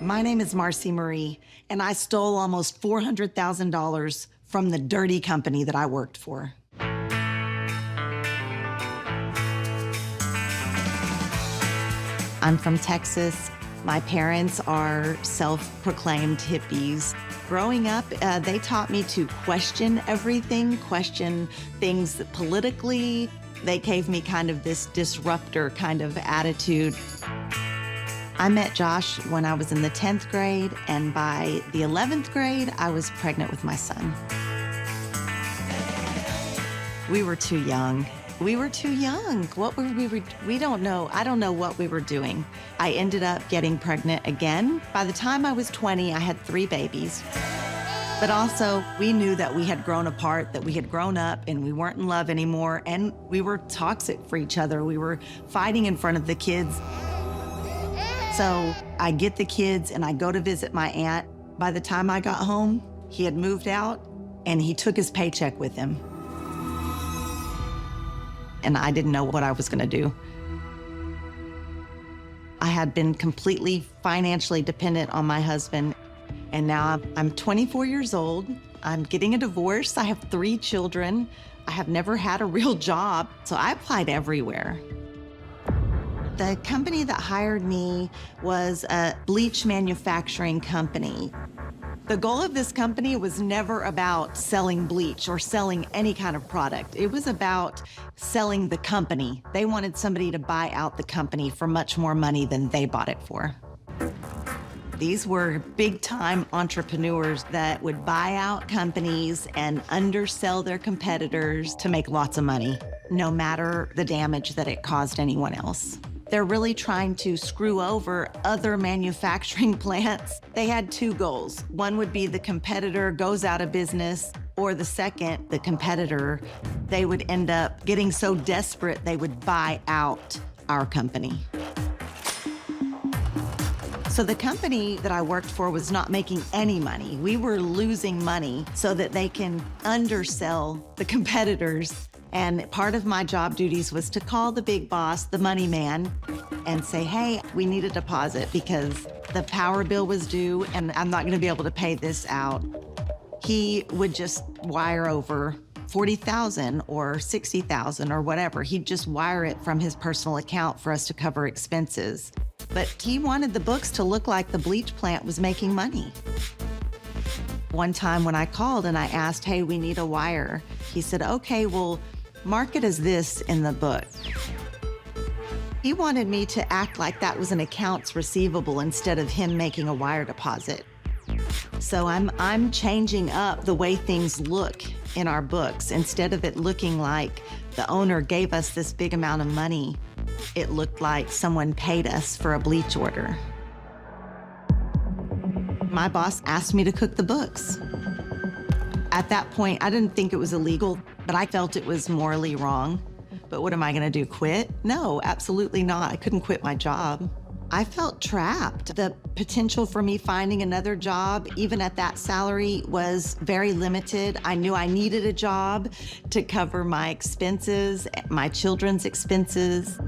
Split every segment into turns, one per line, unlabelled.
My name is Marcy Marie, and I stole almost $400,000 from the dirty company that I worked for. I'm from Texas. My parents are self-proclaimed hippies. Growing up, they taught me to question everything, question things politically. They gave me kind of this disruptor kind of attitude. I met Josh when I was in the 10th grade, and by the 11th grade, I was pregnant with my son. We were too young. We were too young. We don't know. I don't know what we were doing. I ended up getting pregnant again. By the time I was 20, I had 3 babies. But also, we knew that we had grown apart, that we had grown up and we weren't in love anymore, and we were toxic for each other. We were fighting in front of the kids. So I get the kids and I go to visit my aunt. By the time I got home, he had moved out and he took his paycheck with him. And I didn't know what I was gonna do. I had been completely financially dependent on my husband, and now I'm 24 years old. I'm getting a divorce. I have 3 children. I have never had a real job, so I applied everywhere. The company that hired me was a bleach manufacturing company. The goal of this company was never about selling bleach or selling any kind of product. It was about selling the company. They wanted somebody to buy out the company for much more money than they bought it for. These were big-time entrepreneurs that would buy out companies and undersell their competitors to make lots of money, no matter the damage that it caused anyone else. They're really trying to screw over other manufacturing plants. They had 2 goals. One would be the competitor goes out of business, or the second, the competitor, they would end up getting so desperate they would buy out our company. So the company that I worked for was not making any money. We were losing money so that they can undersell the competitors. And part of my job duties was to call the big boss, the money man, and say, hey, we need a deposit because the power bill was due and I'm not gonna be able to pay this out. He would just wire over $40,000 or $60,000 or whatever. He'd just wire it from his personal account for us to cover expenses. But he wanted the books to look like the bleach plant was making money. One time when I called and I asked, hey, we need a wire, he said, okay, well, mark it as this in the book. He wanted me to act like that was an accounts receivable instead of him making a wire deposit. So I'm changing up the way things look in our books. Instead of it looking like the owner gave us this big amount of money, it looked like someone paid us for a bleach order. My boss asked me to cook the books. At that point, I didn't think it was illegal, but I felt it was morally wrong. But what am I gonna do, quit? No, absolutely not. I couldn't quit my job. I felt trapped. The potential for me finding another job, even at that salary, was very limited. I knew I needed a job to cover my expenses, my children's expenses.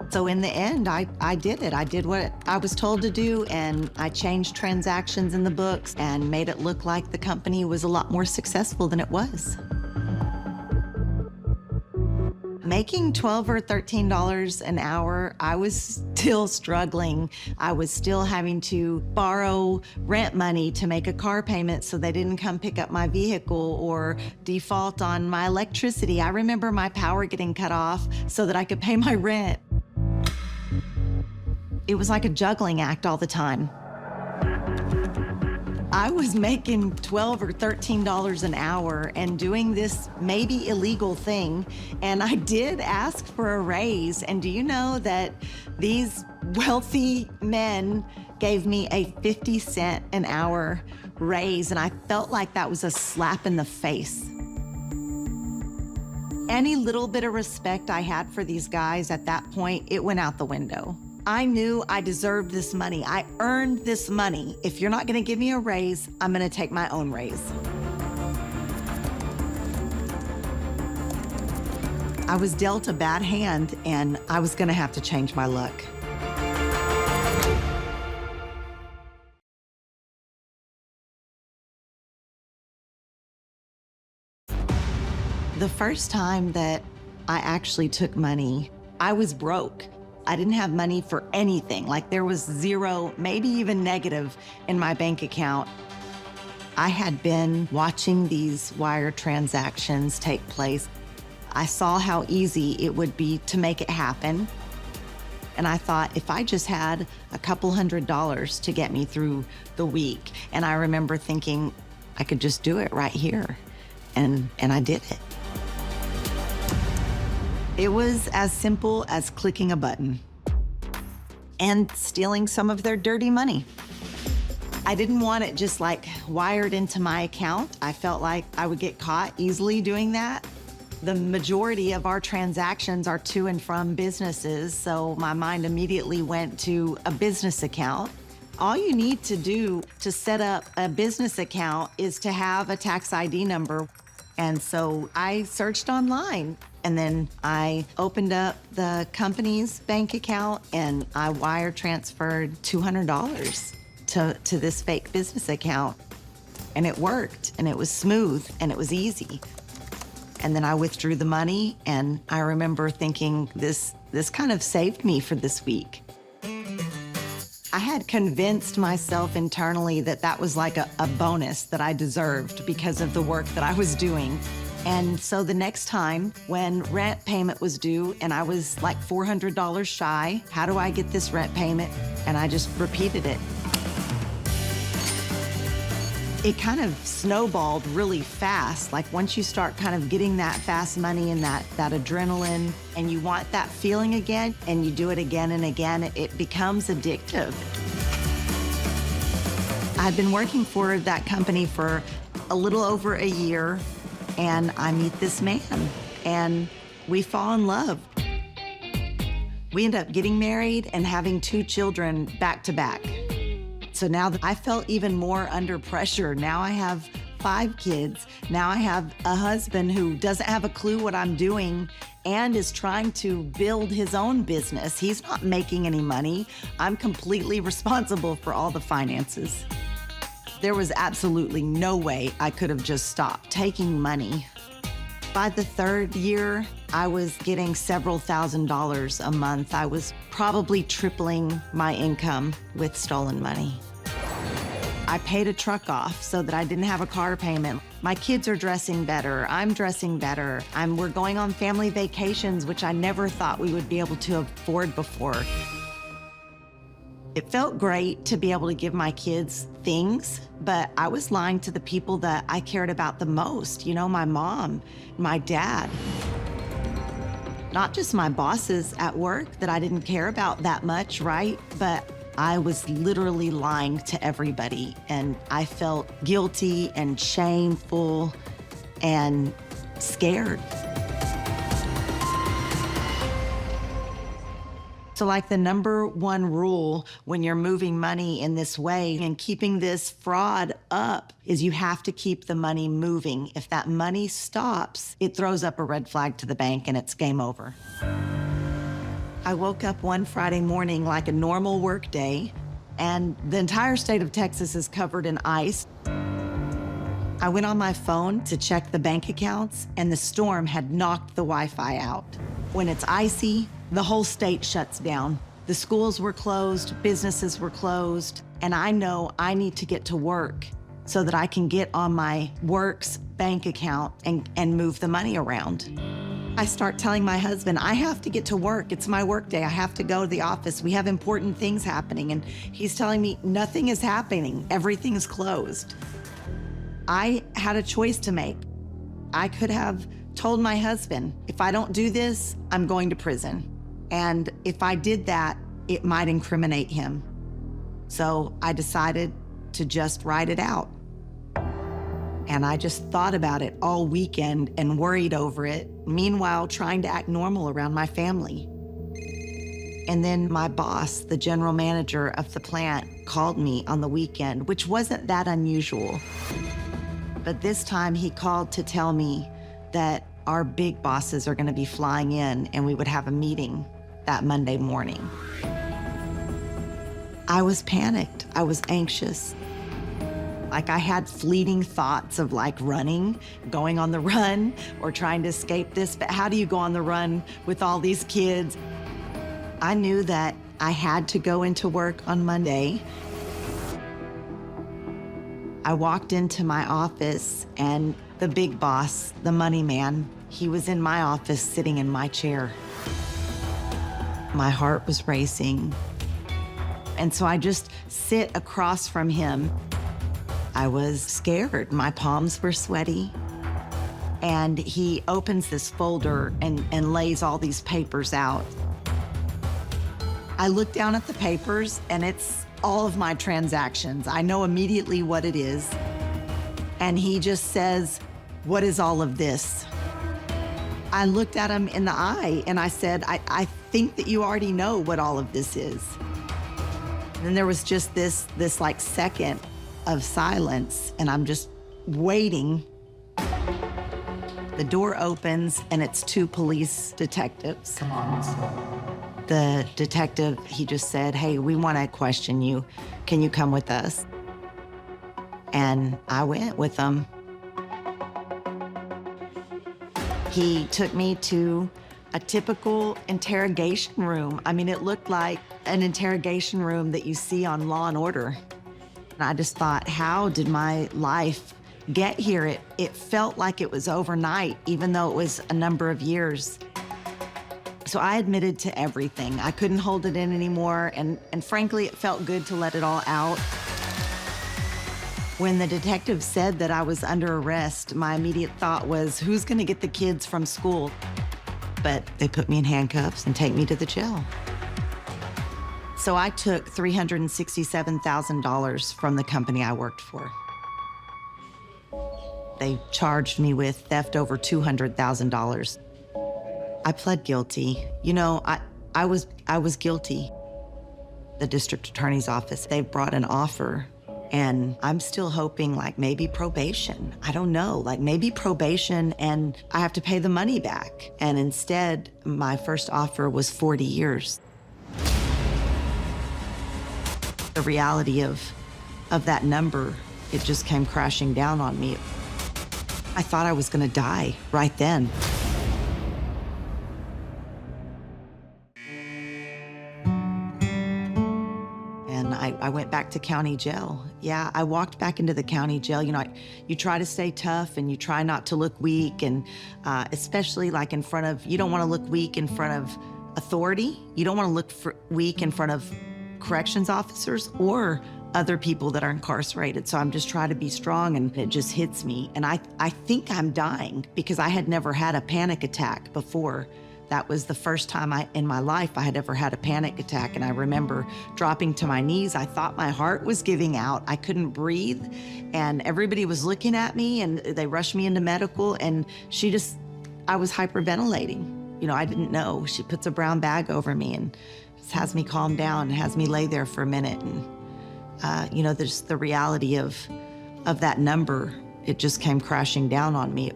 So in the end, I did it. I did what I was told to do, and I changed transactions in the books and made it look like the company was a lot more successful than it was. Making $12 or $13 an hour, I was still struggling. I was still having to borrow rent money to make a car payment so they didn't come pick up my vehicle or default on my electricity. I remember my power getting cut off so that I could pay my rent. It was like a juggling act all the time. I was making $12 or $13 an hour and doing this maybe illegal thing, and I did ask for a raise. And do you know that these wealthy men gave me a 50-cent an hour raise, and I felt like that was a slap in the face. Any little bit of respect I had for these guys at that point, it went out the window. I knew I deserved this money. I earned this money. If you're not gonna give me a raise, I'm gonna take my own raise. I was dealt a bad hand and I was gonna have to change my luck. The first time that I actually took money, I was broke. I didn't have money for anything. Like there was zero, maybe even negative in my bank account. I had been watching these wire transactions take place. I saw how easy it would be to make it happen. And I thought, if I just had a couple $100s to get me through the week, and I remember thinking, I could just do it right here. And I did it. It was as simple as clicking a button and stealing some of their dirty money. I didn't want it just like wired into my account. I felt like I would get caught easily doing that. The majority of our transactions are to and from businesses, so my mind immediately went to a business account. All you need to do to set up a business account is to have a tax ID number. And so I searched online, and then I opened up the company's bank account and I wire transferred $200 to this fake business account. And it worked, and it was smooth, and it was easy. And then I withdrew the money, and I remember thinking, this kind of saved me for this week. I had convinced myself internally that that was like a bonus that I deserved because of the work that I was doing. And so the next time when rent payment was due and I was like $400 shy, how do I get this rent payment? And I just repeated it. It kind of snowballed really fast. Like once you start kind of getting that fast money and that adrenaline, and you want that feeling again, and you do it again and again, it becomes addictive. I've been working for that company for a little over a year, and I meet this man, and we fall in love. We end up getting married and having 2 children back to back. So now I felt even more under pressure. Now I have 5 kids. Now I have a husband who doesn't have a clue what I'm doing and is trying to build his own business. He's not making any money. I'm completely responsible for all the finances. There was absolutely no way I could have just stopped taking money. By the 3rd year, I was getting several $1,000s a month. I was probably tripling my income with stolen money. I paid a truck off so that I didn't have a car payment. My kids are dressing better. I'm dressing better. We're going on family vacations, which I never thought we would be able to afford before. It felt great to be able to give my kids things, but I was lying to the people that I cared about the most. You know, my mom, my dad. Not just my bosses at work that I didn't care about that much, right? But I was literally lying to everybody, and I felt guilty and shameful and scared. So like the #1 rule when you're moving money in this way and keeping this fraud up is you have to keep the money moving. If that money stops, it throws up a red flag to the bank and it's game over. I woke up one Friday morning like a normal work day, and the entire state of Texas is covered in ice. I went on my phone to check the bank accounts, and the storm had knocked the Wi-Fi out. When it's icy, the whole state shuts down. The schools were closed, businesses were closed, and I know I need to get to work so that I can get on my work's bank account and move the money around. I start telling my husband, I have to get to work. It's my work day. I have to go to the office. We have important things happening. And he's telling me nothing is happening. Everything is closed. I had a choice to make. I could have told my husband, if I don't do this, I'm going to prison. And if I did that, it might incriminate him. So I decided to just write it out. And I just thought about it all weekend and worried over it, meanwhile trying to act normal around my family. And then my boss, the general manager of the plant, called me on the weekend, which wasn't that unusual. But this time he called to tell me that our big bosses are gonna be flying in and we would have a meeting that Monday morning. I was panicked, I was anxious. Like I had fleeting thoughts of like running, going on the run, or trying to escape this, but how do you go on the run with all these kids? I knew that I had to go into work on Monday. I walked into my office and the big boss, the money man, he was in my office sitting in my chair. My heart was racing. And so I just sit across from him. I was scared. My palms were sweaty. And he opens this folder and lays all these papers out. I look down at the papers and it's all of my transactions. I know immediately what it is. And he just says, "What is all of this?" I looked at him in the eye and I said, I think that you already know what all of this is. And there was just this like second of silence and I'm just waiting. The door opens and it's two police detectives.
Come on.
The detective, he just said, "Hey, we want to question you. Can you come with us?" And I went with them. He took me to a typical interrogation room. I mean, it looked like an interrogation room that you see on Law and Order. And I just thought, how did my life get here? It felt like it was overnight, even though it was a number of years. So I admitted to everything. I couldn't hold it in anymore, and frankly, it felt good to let it all out. When the detective said that I was under arrest, my immediate thought was, who's gonna get the kids from school? But they put me in handcuffs and take me to the jail. So I took $367,000 from the company I worked for. They charged me with theft over $200,000. I pled guilty. You know, I was guilty. The district attorney's office, they brought an offer and I'm still hoping like maybe probation. I don't know, like maybe probation and I have to pay the money back. And instead, my first offer was 40 years. The reality of that number, it just came crashing down on me. I thought I was gonna die right then. I went back to county jail. Yeah, I walked back into the county jail. You know, you try to stay tough and you try not to look weak, and especially like in front of, you don't want to look weak in front of authority. You don't want to look weak in front of corrections officers or other people that are incarcerated. So I'm just trying to be strong, and it just hits me. And I think I'm dying because I had never had a panic attack before. That was the first time in my life I had ever had a panic attack. And I remember dropping to my knees. I thought my heart was giving out. I couldn't breathe. And everybody was looking at me and they rushed me into medical, and I was hyperventilating. You know, I didn't know. She puts a brown bag over me and just has me calm down and has me lay there for a minute. And, you know, there's the reality of that number. It just came crashing down on me.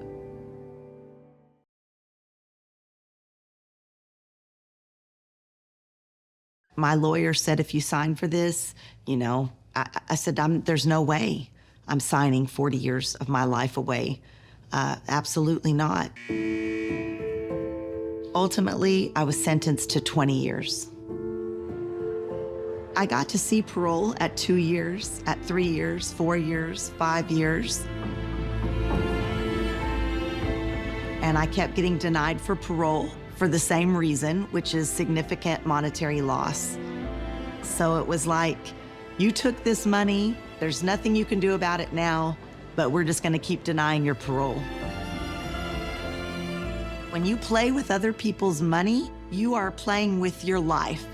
My lawyer said, if you sign for this, you know, I said, there's no way I'm signing 40 years of my life away. Absolutely not. Ultimately, I was sentenced to 20 years. I got to see parole at 2 years, at 3 years, 4 years, 5 years. And I kept getting denied for parole for the same reason, which is significant monetary loss. So it was like, you took this money, there's nothing you can do about it now, but we're just gonna keep denying your parole. When you play with other people's money, you are playing with your life.